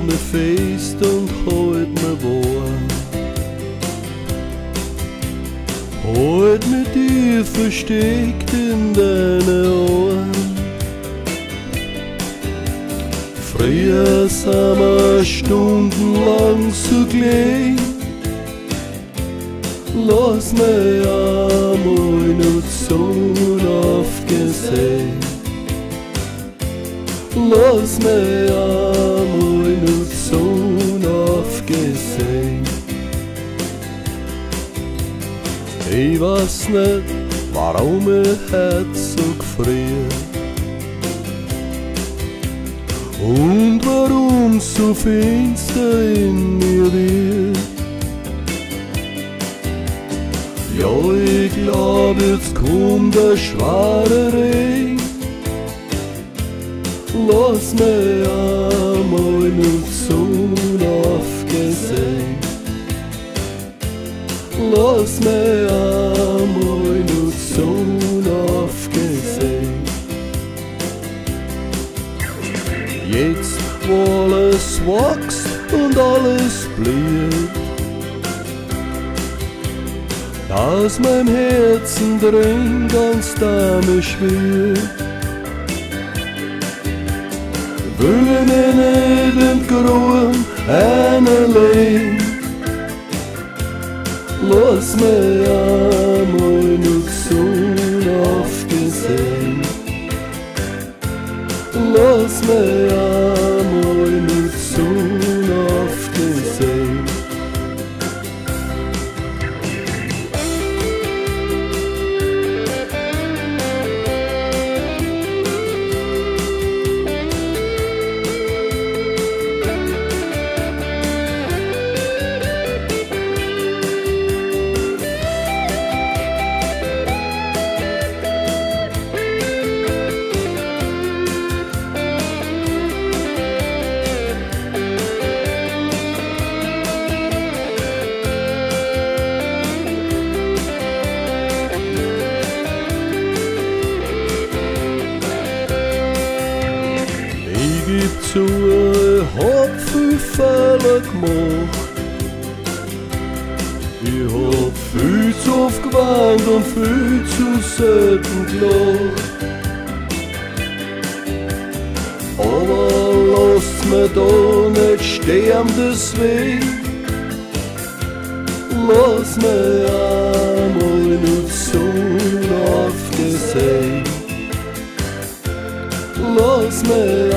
mir fest und halt mir warm. Halt mit dir versteckt in deine Ohren. Früher sind wir stundenlang so klein. Lass mich einmal nur die Sonne aufgesehen. Lass mich einmal nur die Sonne aufgesehen. Ich weiß nicht, warum ich Herz so gefriert und warum so finster in mir wird. Ja, ich glaub, jetzt kommt der schwere Regen. Lass mich einmal nur die Sonne aufgesehen. Lass mich einmal nur die Sonne aufgesehen. Jetzt, wo alles wächst und alles blüht, aus meinem Herzen drin ganz damisch schwirrt, will ich mich nicht im Grün einlegen. Lass mich einmal nur die Sonne aufgesehen. Lass mich einmal nur die Sonne aufgesehen. Ich zu, hab viel Fehler gemacht. Ich hab viel zu oft geweint und viel zu selten gelacht. Aber lasst mich da nicht sterben deswegen. Lass mich einmal nur die Sonne aufgesehen. Lass mich